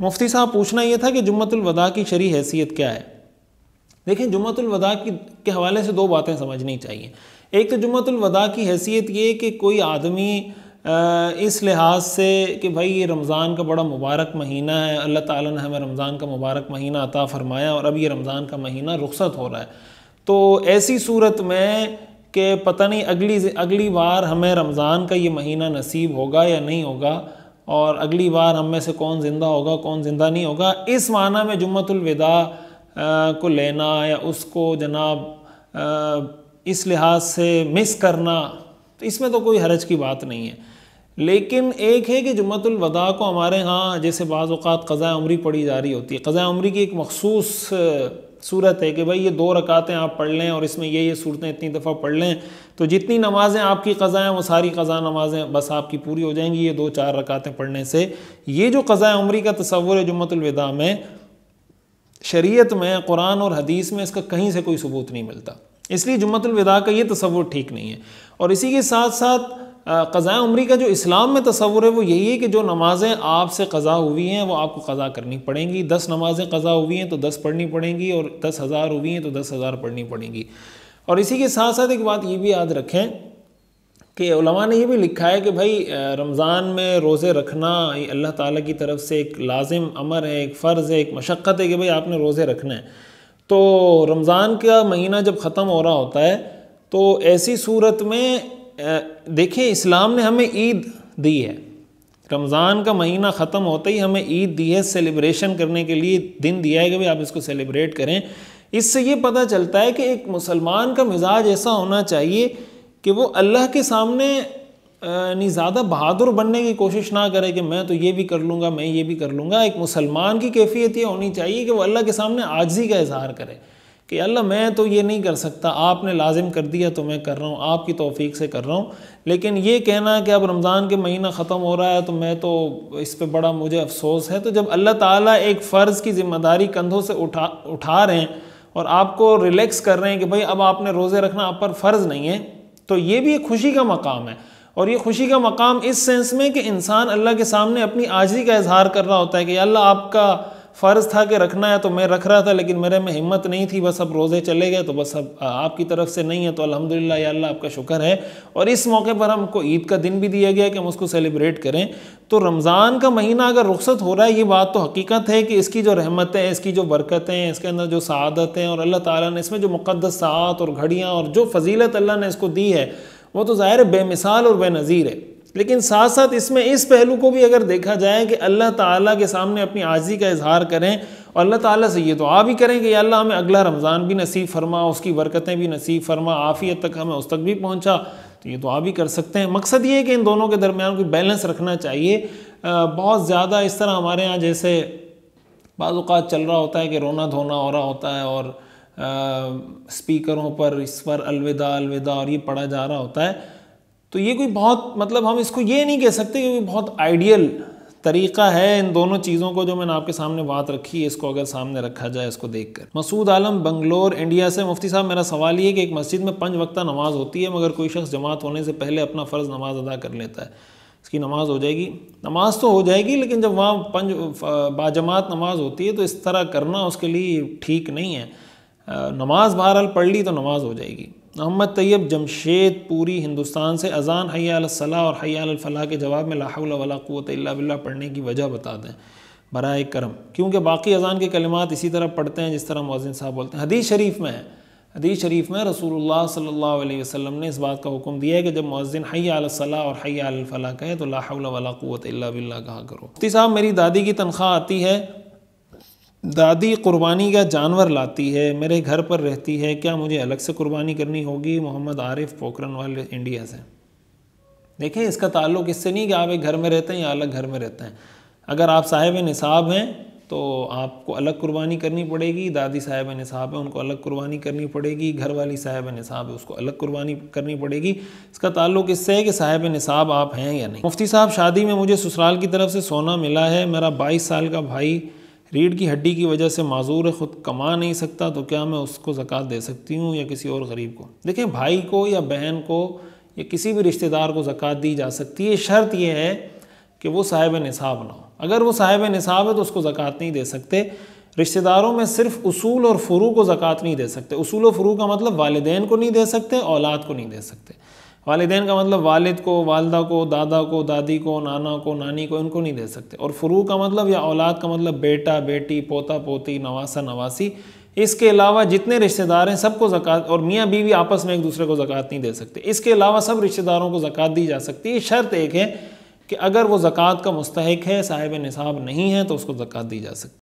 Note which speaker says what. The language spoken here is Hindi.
Speaker 1: मुफ्ती साहब पूछना ये था कि जुम्मतुल वदा की शरई हैसियत क्या है। देखें, जुम्मतुल वदा के हवाले से दो बातें समझनी चाहिए। एक तो जुम्मतुल वदा की हैसियत ये कि कोई आदमी इस लिहाज से कि भाई ये रमज़ान का बड़ा मुबारक महीना है, अल्लाह ताला ने हमें रमज़ान का मुबारक महीना अता फ़रमाया और अब ये रमज़ान का महीना रुख़सत हो रहा है, तो ऐसी सूरत में कि पता नहीं अगली बार हमें रमज़ान का ये महीना नसीब होगा या नहीं होगा, और अगली बार हम में से कौन ज़िंदा होगा कौन ज़िंदा नहीं होगा, इस माना में जुम्मतुल विदा को लेना या उसको जनाब इस लिहाज से मिस करना, तो इसमें तो कोई हरज की बात नहीं है। लेकिन एक है कि जुम्मतुल वदा को हमारे यहाँ जैसे बाज़ औक़ात क़ज़ा उम्री पढ़ी जा रही होती है, क़ज़ा उम्री की एक मख़सूस सूरत है कि भाई ये 2 रकातें आप पढ़ लें और इसमें ये सूरतें इतनी दफ़ा पढ़ लें तो जितनी नमाज़ें आपकी क़ज़ा हैं वो सारी क़ज़ा नमाज़ें बस आपकी पूरी हो जाएंगी, ये 2-4 रकातें पढ़ने से। ये जो क़ज़ा उम्री का तसव्वुर है जुम्मतुल विदा में, शरीयत में, कुरान और हदीस में इसका कहीं से कोई सबूत नहीं मिलता, इसलिए जुम्मतुल विदा का ये तसव्वुर ठीक नहीं है। और इसी के साथ साथ क़ज़ा उम्री का जो इस्लाम में तसव्वुर है वो यही है कि जो नमाज़ें आपसे क़ज़ा हुई हैं वो आपको क़ज़ा करनी पड़ेंगी। 10 नमाज़ें क़ज़ा हुई हैं तो 10 पढ़नी पड़ेंगी, और 10,000 हुई हैं तो 10,000 पढ़नी पड़ेंगी। और इसी के साथ साथ एक बात ये भी याद रखें कि उलमा ने ये भी लिखा है कि भाई रमज़ान में रोज़े रखना ये अल्लाह ताला की तरफ से एक लाजिम अमर है, एक फ़र्ज़ है, एक मशक्क़त है कि भाई आपने रोज़े रखना है। तो रमज़ान का महीना जब ख़त्म हो रहा होता है तो ऐसी सूरत में देखें, इस्लाम ने हमें ईद दी है, रमज़ान का महीना ख़त्म होते ही हमें ईद दी है, सेलिब्रेशन करने के लिए दिन दिया है कि भाई आप इसको सेलिब्रेट करें। इससे ये पता चलता है कि एक मुसलमान का मिजाज ऐसा होना चाहिए कि वो अल्लाह के सामने नहीं ज़्यादा बहादुर बनने की कोशिश ना करे कि मैं तो ये भी कर लूँगा, मैं ये भी कर लूँगा। एक मुसलमान की कैफियत ये होनी चाहिए कि वो अल्लाह के सामने आजिज़ी का इज़हार करे कि अल्लाह मैं तो ये नहीं कर सकता, आपने लाजिम कर दिया तो मैं कर रहा हूँ, आपकी तौफीक से कर रहा हूँ। लेकिन ये कहना कि अब रमज़ान के महीना ख़त्म हो रहा है तो मैं तो इस पर बड़ा मुझे अफसोस है, तो जब अल्लाह ताला एक फ़र्ज़ की ज़िम्मेदारी कंधों से उठा रहे हैं और आपको रिलैक्स कर रहे हैं कि भाई अब आपने रोज़े रखना आप पर फ़र्ज़ नहीं है, तो ये भी एक खुशी का मकाम है। और ये खुशी का मकाम इस सेंस में कि इंसान अल्लाह के सामने अपनी आजिज़ी का इज़हार कर रहा होता है कि अल्लाह आपका फ़र्ज़ था कि रखना है तो मैं रख रहा था, लेकिन मेरे में हिम्मत नहीं थी, बस अब रोज़े चले गए तो बस अब आपकी तरफ से नहीं है, तो अल्हम्दुलिल्लाह या अल्लाह आपका शुक्र है। और इस मौके पर हमको ईद का दिन भी दिया गया कि हम उसको सेलिब्रेट करें। तो रमज़ान का महीना अगर रुख़सत हो रहा है, ये बात तो हकीकत है कि इसकी जो रहमतें हैं, इसकी जो बरकतें, इसके अंदर जो सआदतें और अल्लाह ताला ने इसमें जो मुक़द्दस साआत और घड़ियाँ और जो फ़जीलत अल्लाह ने इसको दी है वो तो ज़ाहिर बेमिसाल और बेनज़ीर है। लेकिन साथ साथ इसमें इस पहलू को भी अगर देखा जाए कि अल्लाह ताला के सामने अपनी आजिज़ी का इज़हार करें और अल्लाह ताला से ये दुआ भी करें कि या अल्लाह हमें अगला रमज़ान भी नसीब फरमा, उसकी बरकतें भी नसीब फरमा, आफ़ियत तक हमें उस तक भी पहुँचा, तो ये दुआ भी कर सकते हैं। मकसद ये है कि इन दोनों के दरमियान कोई बैलेंस रखना चाहिए। बहुत ज़्यादा इस तरह हमारे यहाँ जैसे बाज़ औक़ात चल रहा होता है कि रोना धोना हो रहा होता है और स्पीकरों पर इस पर अलविदा अलविदा और ये पढ़ा जा रहा होता है, तो ये कोई बहुत मतलब हम इसको ये नहीं कह सकते कि बहुत आइडियल तरीक़ा है। इन दोनों चीज़ों को जो मैंने आपके सामने बात रखी है इसको अगर सामने रखा जाए इसको देखकर। मसूद आलम बंगलोर इंडिया से, मुफ्ती साहब मेरा सवाल ये है कि एक मस्जिद में 5 वक्ता नमाज होती है मगर कोई शख्स जमात होने से पहले अपना फ़र्ज़ नमाज अदा कर लेता है, इसकी नमाज हो जाएगी? नमाज तो हो जाएगी, लेकिन जब वहाँ 5 बाजमात नमाज होती है तो इस तरह करना उसके लिए ठीक नहीं है। नमाज बहरहाल पढ़ ली तो नमाज हो जाएगी। मोहम्मद तैयब जमशेदपुरी हिंदुस्तान से, अज़ान हय्या अलस सलाह और हय्या अलल फलाह के जवाब में ला हौल वला कुव्वत इल्ला बिल्लाह पढ़ने की वजह बता दें बराए करम, क्योंकि बाकी अज़ान के कलिमात इसी तरह पढ़ते हैं जिस तरह मुअज़्ज़िन साहब बोलते हैं। हदीस शरीफ में है, हदीस शरीफ में रसूलुल्लाह सल्लल्लाहु अलैहि वसल्लम ने इस बात का हुक्म दिया है कि जब मुअज़्ज़िन हय्या अलस सलाह और हय्या अलल फलाह कहे तो ला हौल वला कुव्वत इल्ला बिल्लाह कहा करो। मुफ्ती साहब मेरी दादी की तनख्वाह आती है, दादी कुर्बानी का जानवर लाती है, मेरे घर पर रहती है, क्या मुझे अलग से कुर्बानी करनी होगी? मोहम्मद आरिफ पोखरन वाले इंडिया से। देखें, इसका ताल्लुक़ इससे नहीं कि आप एक घर में रहते हैं या अलग घर में रहते हैं। अगर आप साहिब निसाब हैं तो आपको अलग कुर्बानी करनी पड़ेगी, दादी साहिब निसाब है उनको अलग कुर्बानी करनी पड़ेगी, घर वाली साहिब निसाब है उसको अलग कुर्बानी करनी पड़ेगी। इसका ताल्लुक़ इससे है कि साहिब निसाब आप हैं या नहीं। मुफ्ती साहब शादी में मुझे ससुराल की तरफ से सोना मिला है, मेरा 22 साल का भाई रीढ़ की हड्डी की वजह से माजूर है, ख़ुद कमा नहीं सकता, तो क्या मैं उसको ज़कात दे सकती हूँ या किसी और गरीब को? देखें, भाई को या बहन को या किसी भी रिश्तेदार को ज़कात दी जा सकती है। शर्त यह है कि वो साहिब निसाब ना हो। अगर वो साहिब निसाब है तो उसको ज़कात नहीं दे सकते। रिश्तेदारों में सिर्फ उसूल और फ़ुरू को ज़कात नहीं दे सकते। उसूल और फ़ुरू का मतलब वालिदैन को नहीं दे सकते, औलाद को नहीं दे सकते। वालिदैन का मतलब वालिद को, वालदा को, दादा को, दादी को, नाना को, नानी को, इनको नहीं दे सकते। और फ़ुरू का मतलब या औलाद का मतलब बेटा, बेटी, पोता, पोती, नवासा, नवासी। इसके अलावा जितने रिश्तेदार हैं सबको ज़कात, और मियाँ बीवी आपस में एक दूसरे को ज़कात नहीं दे सकते। इसके अलावा सब रिश्तेदारों को ज़कात दी जा सकती है। शर्त एक है कि अगर वो ज़कात का मुस्तहिक है, साहिब निसाब नहीं है, तो उसको ज़कात दी जा सकती है।